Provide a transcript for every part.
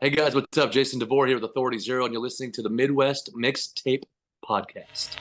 Hey guys, what's up? Jason DeVore here with Authority Zero, and you're listening to the Midwest Mixtape Podcast.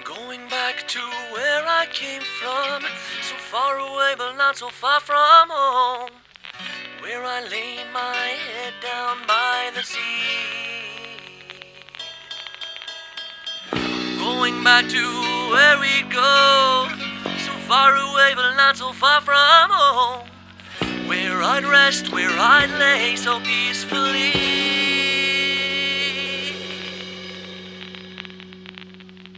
Going back to where I came from, so far away but not so far from home, where I lay my head down by the sea. Going back to where we go, so far away but not so far from home, where I'd rest, where I'd lay so peacefully.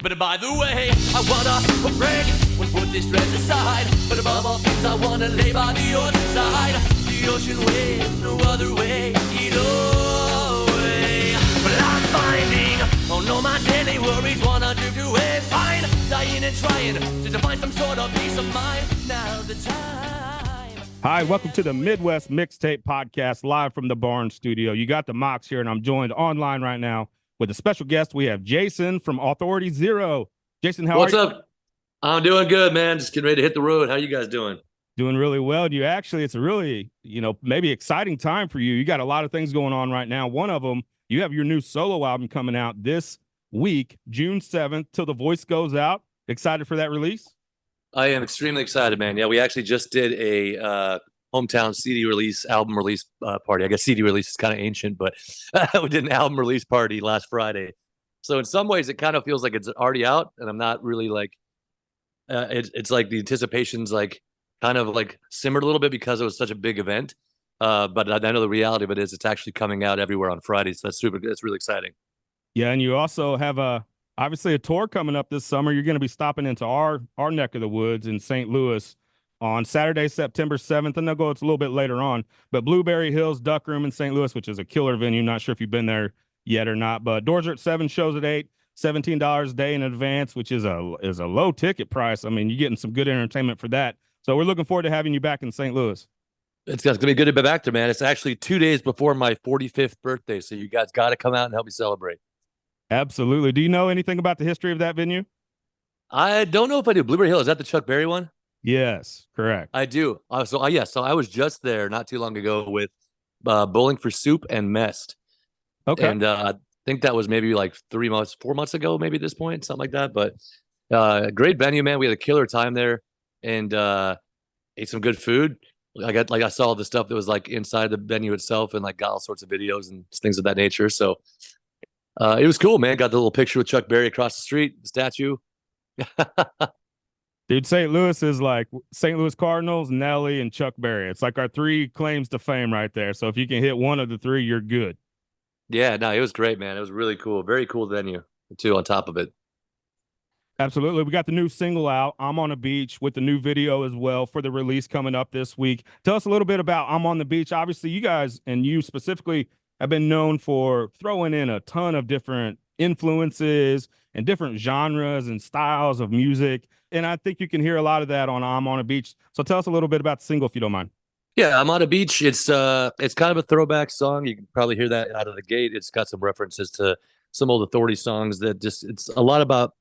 But by the way, I wanna break and put this stress aside. But above all things, I wanna lay by the other side. The ocean waves, no other way, either way. But I'm finding, oh no, my daily worries wanna drift away. Fine, dying and trying to find some sort of peace of mind. Now's the time. Hi, welcome to the Midwest Mixtape Podcast, live from the Barn Studio. You got the Marcks here, and I'm joined online right now with a special guest. We have Jason from Authority Zero. Jason, how are you? What's up? I'm doing good, man. Just getting ready to hit the road. How you guys doing? Doing really well. You actually, it's a really, maybe exciting time for you. You got a lot of things going on right now. One of them, you have your new solo album coming out this week, June 7th, Till the Voice Goes Out. Excited for that release? I am extremely excited, man. Yeah, we actually just did a hometown CD release, album release party. I guess CD release is kind of ancient, but we did an album release party last Friday. So in some ways, it kind of feels like it's already out, and I'm not really like, it's like the anticipation's like kind of like simmered a little bit because it was such a big event. But I know the reality of it is it's actually coming out everywhere on Friday. So that's really exciting. Yeah, and you also have obviously a tour coming up this summer. You're going to be stopping into our neck of the woods in St. Louis on Saturday, September 7th, and they'll go, it's a little bit later on, but Blueberry Hills Duck Room in St. Louis, which is a killer venue. Not sure if you've been there yet or not, but doors are at 7, shows at 8, $17 a day in advance, which is a low ticket price. I mean, you're getting some good entertainment for that. So we're looking forward to having you back in St. Louis. It's going to be good to be back there, man. It's actually 2 days before my 45th birthday, so you guys got to come out and help me celebrate. Absolutely. Do you know anything about the history of that venue? I don't know if I do. Blueberry Hill, is that the Chuck Berry one? Yes, correct. I do. So I was just there not too long ago with Bowling for Soup and Mest. Okay. And I think that was maybe like 4 months ago, maybe at this point, something like that. But great venue, man. We had a killer time there and ate some good food. I saw the stuff that was like inside the venue itself and like got all sorts of videos and things of that nature. So it was cool, man. Got the little picture with Chuck Berry across the street, the statue. Dude, St. Louis is like St. Louis Cardinals, Nelly, and Chuck Berry. It's like our 3 claims to fame right there. So if you can hit one of the 3, you're good. Yeah, no, it was great, man. It was really cool. Very cool venue, too, on top of it. Absolutely. We got the new single out, I'm on a Beach, with the new video as well for the release coming up this week. Tell us a little bit about I'm on the Beach. Obviously, you guys, and you specifically, have been known for throwing in a ton of different influences and different genres and styles of music. And I think you can hear a lot of that on I'm on a Beach. So tell us a little bit about the single, if you don't mind. Yeah, I'm on a Beach. It's kind of a throwback song. You can probably hear that out of the gate. It's got some references to some old Authority songs that it's a lot about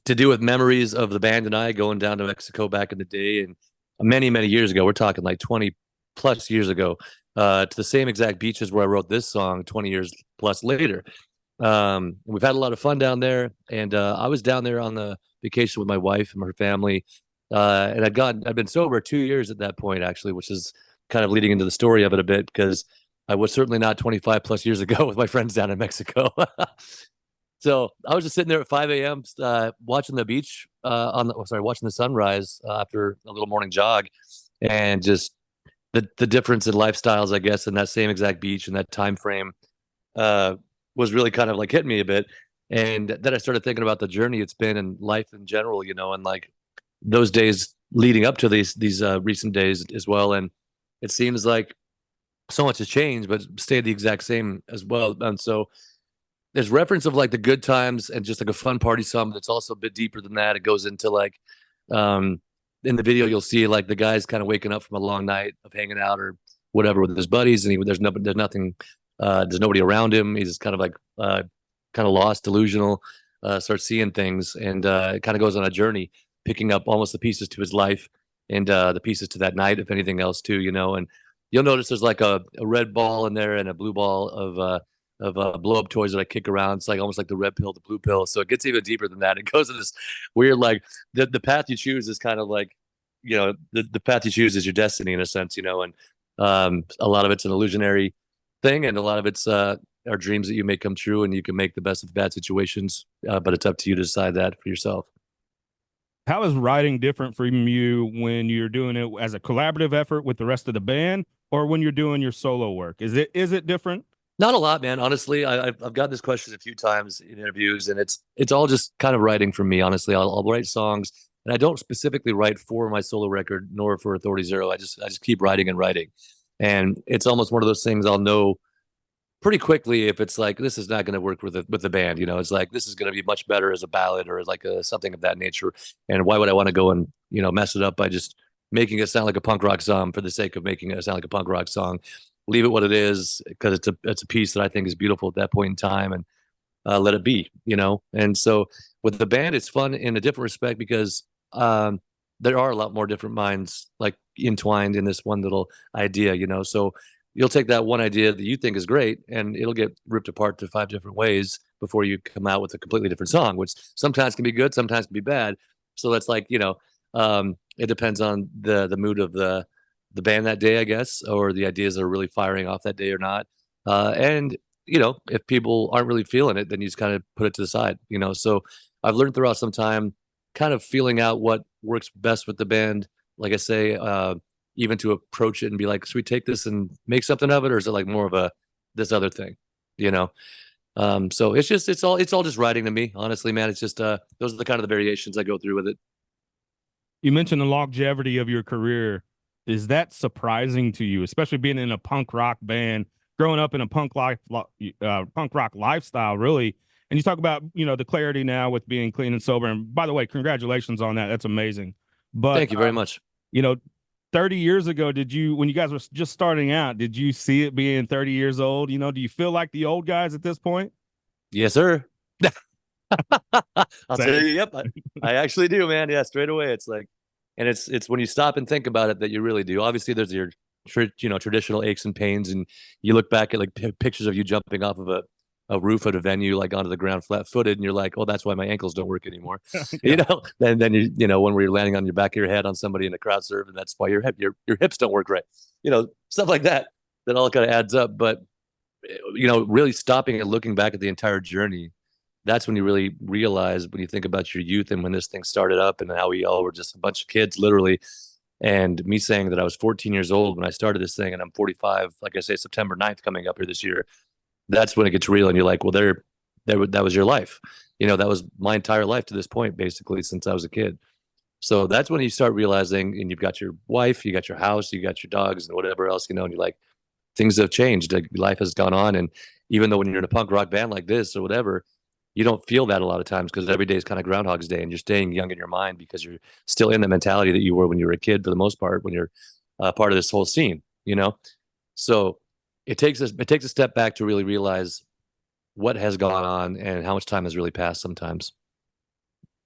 to do with memories of the band and I going down to Mexico back in the day. And many, many years ago, we're talking like 20 plus years ago, to the same exact beaches where I wrote this song 20 years plus later. We've had a lot of fun down there, and I was down there on the vacation with my wife and her family, and I'd been sober 2 years at that point, actually, which is kind of leading into the story of it a bit, because I was certainly not 25 plus years ago with my friends down in Mexico. So I was just sitting there at 5 a.m. Watching the beach, watching the sunrise after a little morning jog, and just the difference in lifestyles, I guess, in that same exact beach and that time frame was really kind of like hitting me a bit. And then I started thinking about the journey it's been in life in general, and like those days leading up to these recent days as well. And it seems like so much has changed, but stayed the exact same as well. And so there's reference of like the good times and just like a fun party song that's also a bit deeper than that. It goes into like in the video, you'll see like the guy's kind of waking up from a long night of hanging out or whatever with his buddies, and there's nobody around him. He's kind of like kind of lost, delusional, starts seeing things, and it kind of goes on a journey, picking up almost the pieces to his life and the pieces to that night, if anything else too, and you'll notice there's like a red ball in there and a blue ball of blow up toys that I kick around. It's like almost like the red pill, the blue pill. So it gets even deeper than that. It goes to this weird, like the path you choose is kind of like, the path you choose is your destiny in a sense, and a lot of it's an illusionary thing, and a lot of it's are dreams that you make come true, and you can make the best of bad situations. But it's up to you to decide that for yourself. How is writing different from you when you're doing it as a collaborative effort with the rest of the band, or when you're doing your solo work? Is it different? Not a lot, man. Honestly, I've got this question a few times in interviews, and it's all just kind of writing for me. Honestly, I'll write songs, and I don't specifically write for my solo record nor for Authority Zero. I just keep writing and writing, and it's almost one of those things I'll know pretty quickly if it's like this is not going to work with the band. It's like this is going to be much better as a ballad or as like something of that nature. And why would I want to go and mess it up by just making it sound like a punk rock song for the sake of making it sound like a punk rock song? Leave it what it is, because it's a piece that I think is beautiful at that point in time, and let it be, And so with the band, it's fun in a different respect because there are a lot more different minds like entwined in this one little idea, So you'll take that one idea that you think is great, and it'll get ripped apart to 5 different ways before you come out with a completely different song, which sometimes can be good, sometimes can be bad. So that's like, it depends on the mood of the band that day, I guess, or the ideas that are really firing off that day or not. And if people aren't really feeling it, then you just kind of put it to the side, So I've learned throughout some time kind of feeling out what works best with the band. Like I say, even to approach it and be like, should we take this and make something of it? Or is it like more of this other thing, So it's all just writing to me, honestly, man. It's just, those are the kind of the variations I go through with it. You mentioned the longevity of your career. Is that surprising to you, especially being in a punk rock band, growing up in a punk rock lifestyle, really? And you talk about, the clarity now with being clean and sober. And by the way, congratulations on that. That's amazing. But thank you very much. 30 years ago, when you guys were just starting out, did you see it being 30 years old? Do you feel like the old guys at this point? Yes, sir. I'll tell you, yep. I actually do, man. Yeah, straight away. It's like, and it's when you stop and think about it that you really do. Obviously, there's your traditional aches and pains, and you look back at like pictures of you jumping off of a roof at a venue, like onto the ground flat-footed, and you're like, oh, that's why my ankles don't work anymore. Yeah. And then when you're landing on your back of your head on somebody in a crowd surf, and that's why your hips don't work right. Stuff like that all kind of adds up. But really stopping and looking back at the entire journey, that's when you really realize, when you think about your youth and when this thing started up and how we all were just a bunch of kids, literally. And me saying that I was 14 years old when I started this thing, and I'm 45, like I say, September 9th coming up here this year. That's when it gets real, and you're like, well, that was your life. That was my entire life to this point, basically, since I was a kid. So that's when you start realizing, and you've got your wife, you got your house, you got your dogs, and whatever else, and you're like, things have changed. Like, life has gone on. And even though when you're in a punk rock band like this or whatever, you don't feel that a lot of times, because every day is kind of Groundhog's Day, and you're staying young in your mind because you're still in the mentality that you were when you were a kid, for the most part, when you're part of this whole scene, So it takes a step back to really realize what has gone on and how much time has really passed sometimes.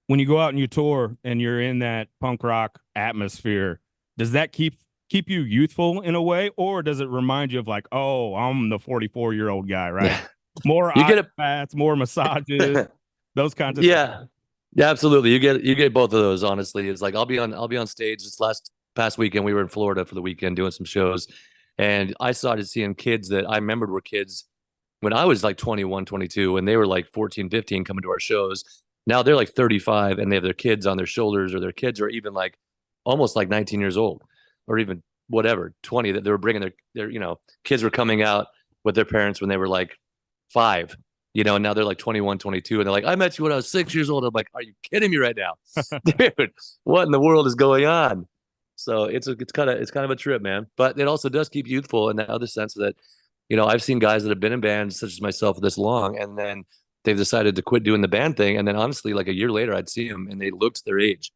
When you go out and you tour and you're in that punk rock atmosphere, does that keep you youthful in a way, or does it remind you of like, oh, I'm the 44-year-old guy, right? More baths, more massages, those kinds of things. Yeah, absolutely. You get both of those. Honestly, it's like I'll be on stage. This past weekend we were in Florida for the weekend doing some shows, and I started seeing kids that I remembered were kids when I was like 21, 22, and they were like 14, 15 coming to our shows. Now they're like 35, and they have their kids on their shoulders, or their kids are even like almost like 19 years old, or even whatever, 20, that they were bringing their kids were coming out with their parents when they were like 5, and now they're like 21, 22, and they're like, I met you when I was 6 years old. I'm like, are you kidding me right now? Dude, what in the world is going on? So it's kind of a trip, man. But it also does keep youthful in the other sense that, I've seen guys that have been in bands such as myself this long, and then they've decided to quit doing the band thing. And then honestly, like a year later, I'd see them and they looked their age.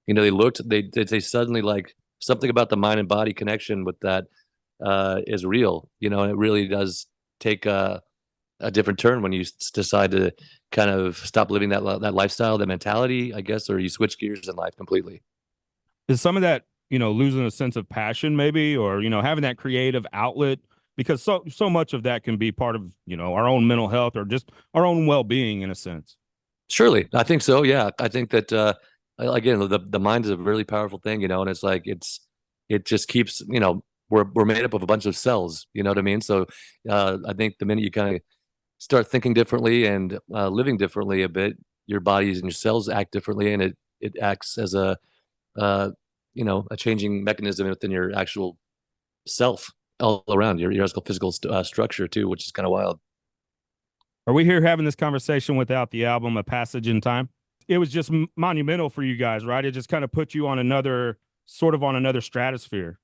They suddenly, like, something about the mind and body connection with that is real, and it really does take a different turn when you decide to kind of stop living that lifestyle, that mentality, I guess, or you switch gears in life completely. Is some of that losing a sense of passion maybe, or, having that creative outlet? Because so much of that can be part of, our own mental health or just our own well-being in a sense. Surely, I think so. Yeah, I think that again, the mind is a really powerful thing, and it's like it just keeps, we're made up of a bunch of cells, you know what I mean? So I think the minute you kind of start thinking differently and living differently a bit, your bodies and your cells act differently, and it acts as uh, a changing mechanism within your actual self all around your physical structure too, which is kind of wild. Are we here having this conversation without the album A Passage in Time? It was just monumental for you guys, right? It just kind of put you on another stratosphere.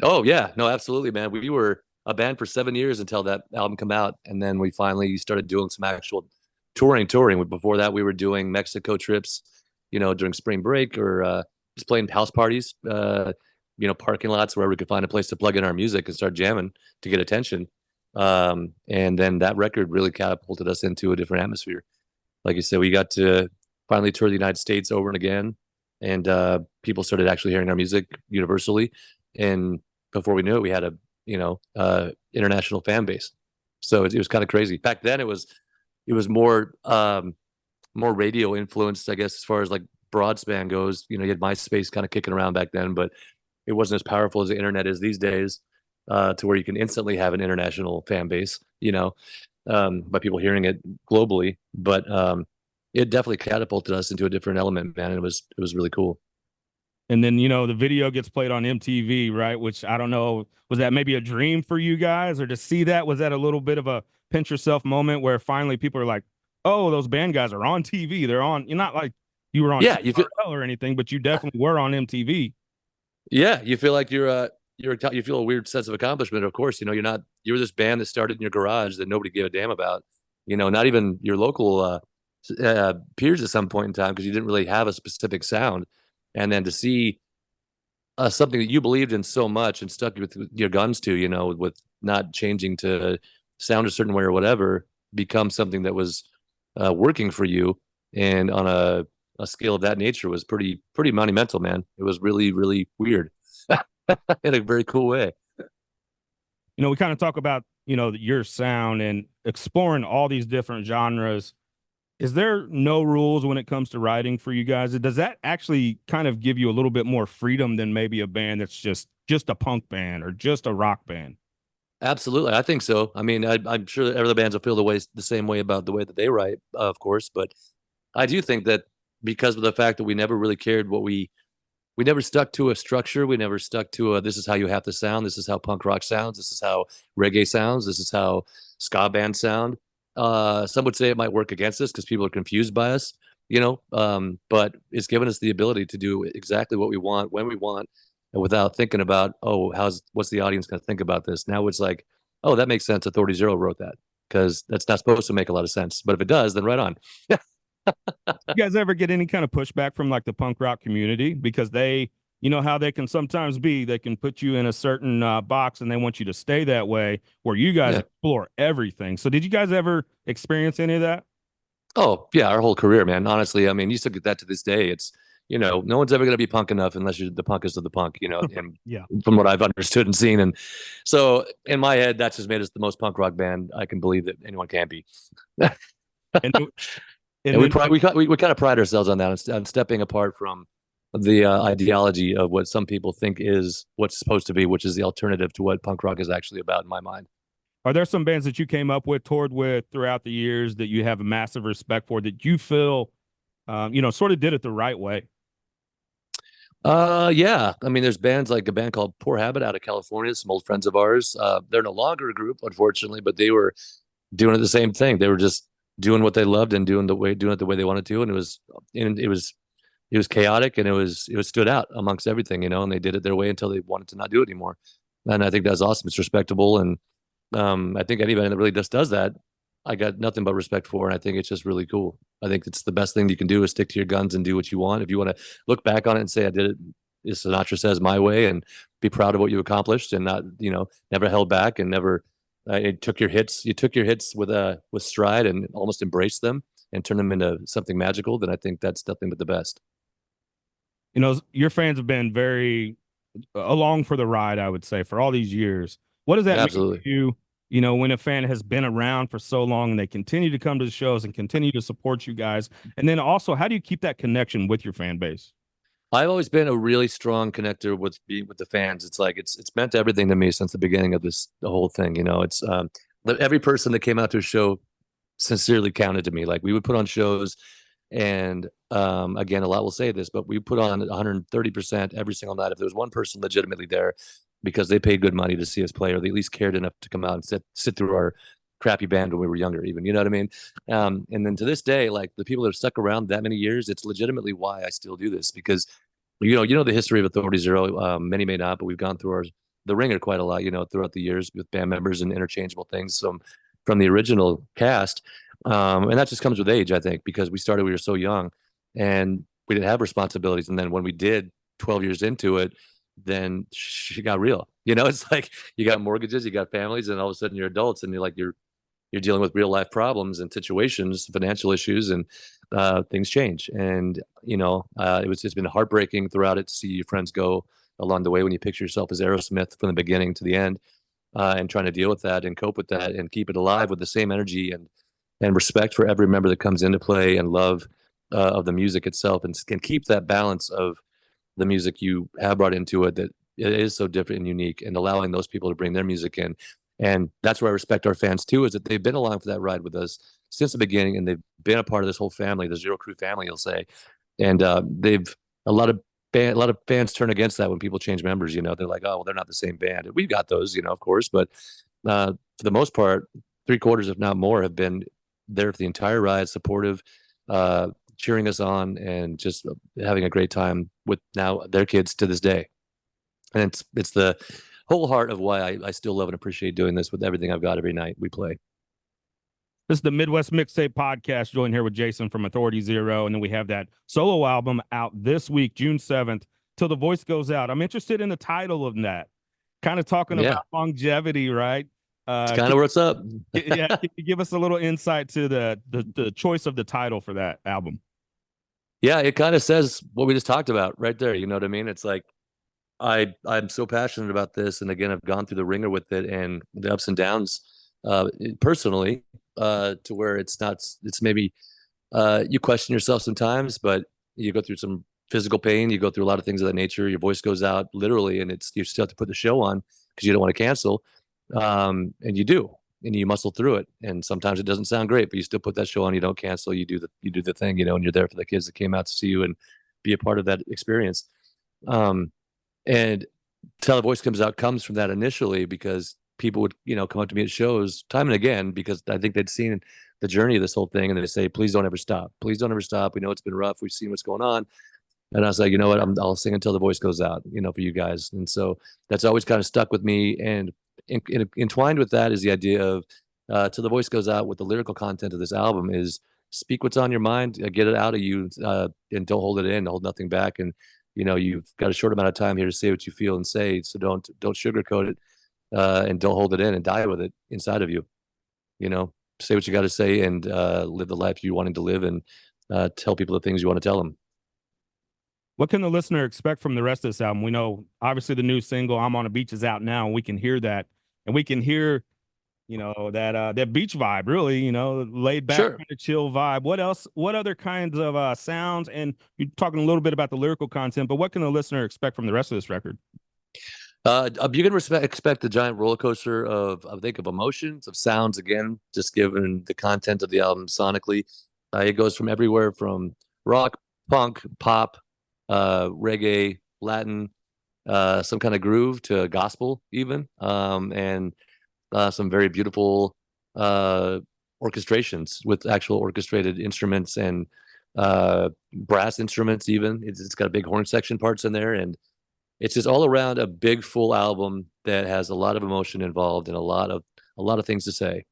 Oh yeah, no, absolutely, man. We were a band for 7 years until that album come out, and then we finally started doing some actual touring. Before that, we were doing Mexico trips, during spring break, or just playing house parties, parking lots wherever we could find a place to plug in our music and start jamming to get attention. And then that record really catapulted us into a different atmosphere. Like you said, we got to finally tour the United States over and again, and people started actually hearing our music universally. And before we knew it, we had a international fan base. So it was kind of crazy. Back then, it was more radio influenced, I guess, as far as like broadspan goes. You had MySpace kind of kicking around back then, but it wasn't as powerful as the internet is these days, to where you can instantly have an international fan base, by people hearing it globally. But it definitely catapulted us into a different element, man. And it was really cool. And then, the video gets played on MTV, right? Which I don't know, was that maybe a dream for you guys, or to see that? Was that a little bit of a pinch yourself moment where finally people are like, oh, those band guys are on TV. They're on, you're not like you were on you feel or anything, but you definitely were on MTV. Yeah, you feel like you feel a weird sense of accomplishment. Of course, you're this band that started in your garage that nobody gave a damn about. Not even your local peers at some point in time, because you didn't really have a specific sound. And then to see something that you believed in so much and stuck with your guns to, with not changing to sound a certain way or whatever, become something that was working for you, and on a scale of that nature, was pretty monumental, man. It was really, really weird in a very cool way. We kind of talk about, your sound and exploring all these different genres. Is there no rules when it comes to writing for you guys? Does that actually kind of give you a little bit more freedom than maybe a band that's just a punk band or just a rock band? Absolutely, I think so. I mean, I'm sure that other bands will feel the same way about the way that they write, of course. But I do think that because of the fact that we never really cared we never stuck to a structure. We never stuck to this is how you have to sound. This is how punk rock sounds. This is how reggae sounds. This is how ska bands sound. Some would say it might work against us because people are confused by us, but it's given us the ability to do exactly what we want when we want, and without thinking about, what's the audience going to think about this? Now it's like, oh, that makes sense. Authority Zero wrote that, because that's not supposed to make a lot of sense. But if it does, then right on. You guys ever get any kind of pushback from like the punk rock community? Because they, how they can sometimes be, they can put you in a certain box and they want you to stay that way, where you guys explore everything. So did you guys ever experience any of that? Oh yeah, our whole career, man. Honestly, I mean, you still get that to this day. It's, no one's ever going to be punk enough unless you're the punkest of the punk, and Yeah. From what I've understood and seen. And so in my head, that's just made us the most punk rock band I can believe that anyone can be. And we kind of pride ourselves on that, on stepping apart from the ideology of what some people think is what's supposed to be, which is the alternative to what punk rock is actually about in my mind. Are there some bands that you came up with, toured with throughout the years that you have a massive respect for, that you feel, sort of did it the right way? Yeah. I mean, there's bands like a band called Poor Habit out of California, some old friends of ours. They're no longer a group, unfortunately, but they were doing the same thing. They were just doing what they loved and doing it the way they wanted to. And it was chaotic, and it stood out amongst everything, and they did it their way until they wanted to not do it anymore. And I think that's awesome. It's respectable. And I think anybody that really just does that, I got nothing but respect for. And I think it's just really cool. I think it's the best thing you can do is stick to your guns and do what you want. If you want to look back on it and say, I did it, as Sinatra says, my way, and be proud of what you accomplished, and not, never held back, and never, you took your hits with stride and almost embraced them and turned them into something magical, then I think that's nothing but the best. Your fans have been very along for the ride, I would say, for all these years. What does that mean Absolutely. to you? You know, when a fan has been around for so long and they continue to come to the shows and continue to support you guys, and then also, how do you keep that connection with your fan base? I've always been a really strong connector with the fans. It's like it's meant everything to me since the beginning of the whole thing. You know, it's every person that came out to a show sincerely counted to me. Like we would put on shows, and again, a lot will say this, but we put on 130% every single night. If there was one person legitimately there because they paid good money to see us play, or they at least cared enough to come out and sit through our crappy band when we were younger, even, you know what I mean? And then to this day, like the people that have stuck around that many years, it's legitimately why I still do this, because you know the history of Authority Zero. Many may not, but we've gone through the ringer quite a lot, you know, throughout the years with band members and interchangeable things from the original cast. And that just comes with age, I think, because we were so young and we didn't have responsibilities. And then when we did 12 years into it, then she got real. You know, it's like you got mortgages, you got families, and all of a sudden you're adults and you're dealing with real life problems and situations, financial issues, and things change. And you know, it's been heartbreaking throughout it to see your friends go along the way when you picture yourself as Aerosmith from the beginning to the end, and trying to deal with that and cope with that and keep it alive with the same energy and respect for every member that comes into play, and love of the music itself, and can keep that balance of the music you have brought into it that it is so different and unique, and allowing those people to bring their music in. And that's where I respect our fans too, is that they've been along for that ride with us since the beginning, and they've been a part of this whole family, the Zero Crew family, you'll say. And they've a lot of fans turn against that when people change members. You know, they're like, oh, well, they're not the same band. And we've got those, you know, of course, but for the most part, 3/4, if not more, have been there for the entire ride, supportive, cheering us on, and just having a great time with now their kids to this day. And it's the whole heart of why I still love and appreciate doing this with everything I've got every night we play. This is the Midwest Mixtape Podcast. Joined here with Jason from Authority Zero, and then we have that solo album out this week, June 7th, Till the Voice Goes Out. I'm interested in the title of that, kind of talking about longevity, right? It's kind of what's up. Yeah, can you give us a little insight to the choice of the title for that album? Yeah, it kind of says what we just talked about right there. You know what I mean? It's like I'm so passionate about this, and again, I've gone through the ringer with it and the ups and downs personally, to where it's maybe you question yourself sometimes, but you go through some physical pain, you go through a lot of things of that nature. Your voice goes out literally, and you still have to put the show on because you don't want to cancel, and you do, and you muscle through it. And sometimes it doesn't sound great, but you still put that show on. You don't cancel. You do the thing, you know, and you're there for the kids that came out to see you and be a part of that experience. And Till the Voice comes from that initially, because people would, you know, come up to me at shows time and again, because I think they'd seen the journey of this whole thing, and they say, please don't ever stop. Please don't ever stop. We know it's been rough. We've seen what's going on. And I was like, you know what, I'll sing until the voice goes out, you know, for you guys. And so that's always kind of stuck with me. And entwined with that is the idea of Till the Voice Goes Out, with the lyrical content of this album, is speak what's on your mind, get it out of you, and don't hold it in, hold nothing back. And you know, you've got a short amount of time here to say what you feel and say, so don't sugarcoat it, and don't hold it in and die with it inside of you. You know, say what you got to say, and live the life you wanted to live, and tell people the things you want to tell them. What can the listener expect from the rest of this album? We know, obviously, the new single "I'm on a Beach" is out now, and we can hear that, and we can hear, you know, that beach vibe, really, you know, laid back, kind of chill vibe. What else? What other kinds of sounds? And you're talking a little bit about the lyrical content, but what can the listener expect from the rest of this record? You can expect the giant roller coaster of emotions, of sounds. Again, just given the content of the album sonically, it goes from everywhere from rock, punk, pop, reggae, Latin, some kind of groove, to gospel even, and some very beautiful orchestrations with actual orchestrated instruments and brass instruments even. It's got big horn section parts in there, and it's just all around a big full album that has a lot of emotion involved and a lot of things to say.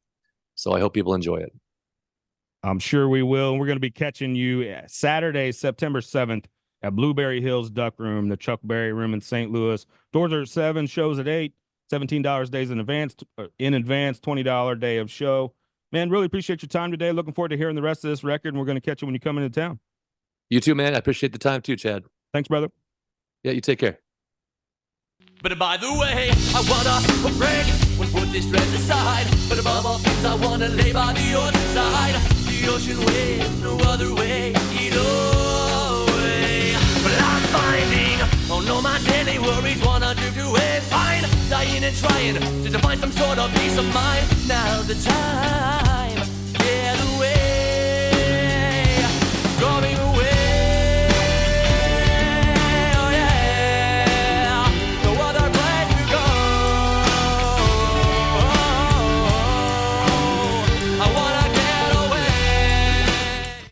So I hope people enjoy it. I'm sure we will. We're going to be catching you Saturday, September 7th at Blueberry Hills Duck Room, the Chuck Berry Room in St. Louis. Doors are at 7, shows at 8. $17 days in advance, $20 day of show. Man, really appreciate your time today. Looking forward to hearing the rest of this record, and we're going to catch you when you come into town. You too, man. I appreciate the time too, Chad. Thanks, brother. Yeah, you take care. But by the way, I wanna break when put this stress aside. But above all things, I wanna lay by the other side. The ocean waves, no other way, either way. But I'm finding, oh no, my daily worries wanna drift away. Fine, dying and trying to find some sort of peace of mind. Now's the time.